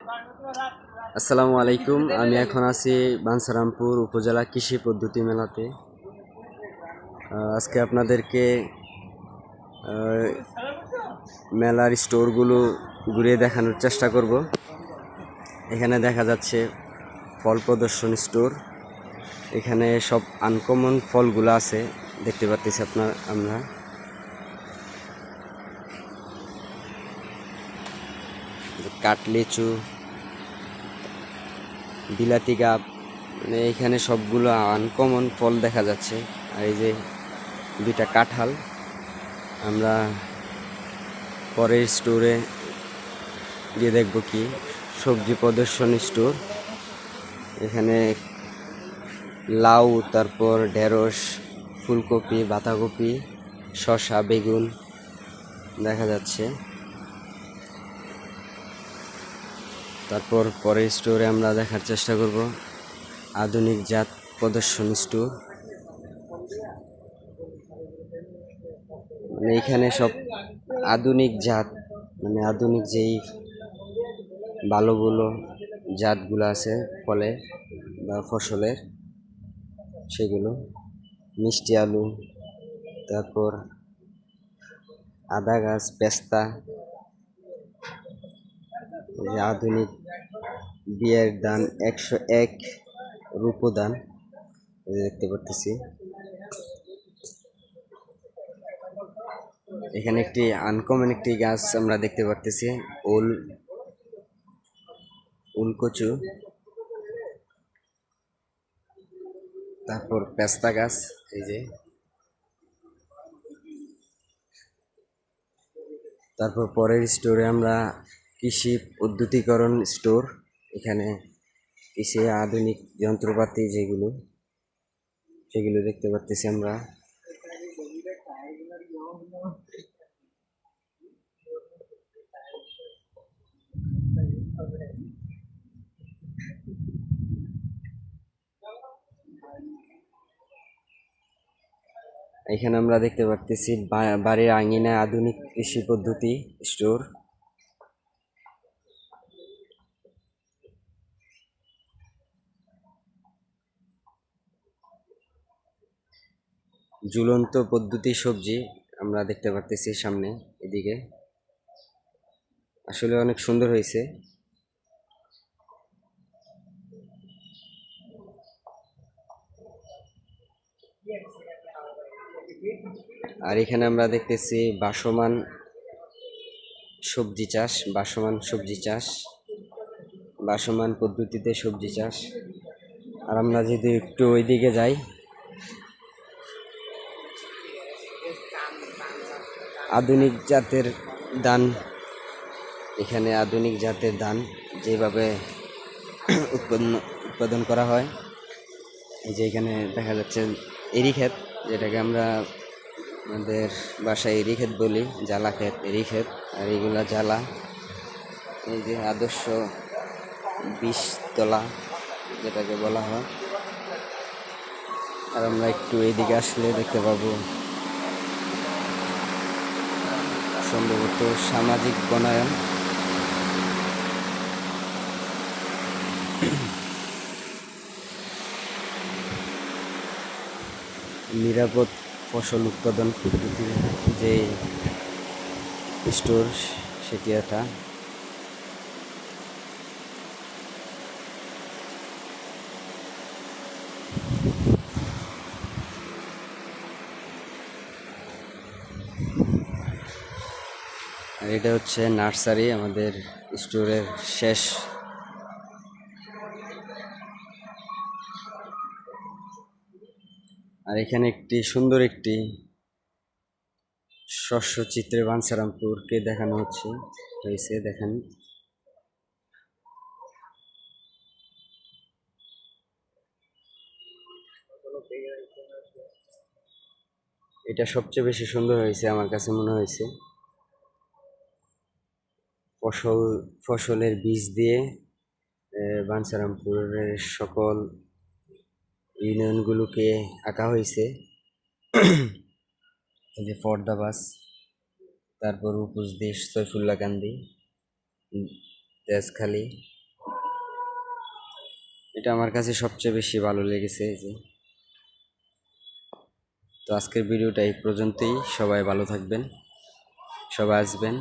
আসসালামু আলাইকুম। আমি এখন আছি বাঞ্ছারামপুর উপজেলা কৃষি পদ্ধতি মেলাতে। আজকে আপনাদেরকে মেলার স্টোরগুলো ঘুরিয়ে দেখানোর চেষ্টা করব। এখানে দেখা যাচ্ছে ফল প্রদর্শনী স্টোর। এখানে সব আনকমন ফলগুলো আছে, দেখতে পাচ্ছি আমরা কাটলিচু, বিলাতি গাব, মানে এখানে সবগুলো আনকমন ফল দেখা যাচ্ছে। আর এই যে দুইটা কাঁঠাল। আমরা পরের স্টোরে গিয়ে দেখব কি সবজি প্রদর্শনী স্টোর। এখানে লাউ, তারপর ঢেঁড়স, ফুলকপি, বাঁধাকপি, শসা, বেগুন দেখা যাচ্ছে। তারপর পরের স্টোরে আমরা দেখার চেষ্টা করব আধুনিক জাত প্রদর্শনী স্টোর। মানে এখানে সব আধুনিক জাত, মানে আধুনিক যেই ভালো ভালো জাতগুলো আছে ফলের বা ফসলের, সেগুলো মিষ্টি আলু, তারপর আদা গাছ, পেস্তা, যে আধুনিক বিয়ের দান 101 রূপদান দেখতে পারতেছি। এখানে একটি আনকমন একটি গাছ আমরা দেখতে পারতেছি, উলকচু, তারপর পেস্তা গাছ। এই যে তারপর পরের স্টোরে আমরা কৃষি উদ্যুতিকরণ স্টোর। এখানে কৃষি আধুনিক যন্ত্রপাতি সেগুলো দেখতে পারতেছি আমরা। এখানে আমরা দেখতে পারতেছি বাড়ির আঙিনায় আধুনিক কৃষি পদ্ধতি স্টোর। ঝুলন্ত পদ্ধতি সবজি আমরা দেখতে পারতেছি সামনে, এদিকে আসলে অনেক সুন্দর হয়েছে। আর এখানে আমরা দেখতেছি বাসমান পদ্ধতিতে সবজি চাষ। আর আমরা যদি একটু ওইদিকে যাই, আধুনিক জাতের ধান, এখানে আধুনিক জাতের ধান যেভাবে উৎপাদন করা হয়। এই যে এখানে দেখা যাচ্ছে এরি ক্ষেত, যেটাকে আমরা আমাদের বাসায় এরি ক্ষেত বলি, জ্বালা ক্ষেত, এরি ক্ষেত। আর এইগুলা জ্বালা। এই যে আদর্শ বীজতলা যেটাকে বলা হয়। আর আমরা একটু এইদিকে আসলে দেখতে পাবো সম্ভবত সামাজিক বনায়ন। নিরাপদ ফসল উৎপাদন পদ্ধতির যে স্টোর, সেটি এটা। আর এটা হচ্ছে নার্সারি, আমাদের স্টোরের শেষ। আর এখানে একটি সুন্দর একটি শস্য চিত্রে বাঞ্ছারামপুরকে দেখানো হয়েছে। দেখেন, এটা সবচেয়ে বেশি সুন্দর হয়েছে আমার কাছে মনে হয়েছে। ফসলের বীজ দিয়ে বাঞ্ছারামপুরের সকল ইউনিয়নগুলোকে আঁকা হয়েছে। এই যে ফরদাবাস, তারপর উপজদেশ সৈফুল্লাহ কান্দি, তেজখালী, এটা আমার কাছে সবচেয়ে বেশি ভালো লেগেছে এই যে। তো আজকের ভিডিওটা এই পর্যন্তই। সবাই ভালো থাকবেন, সবাই আসবেন।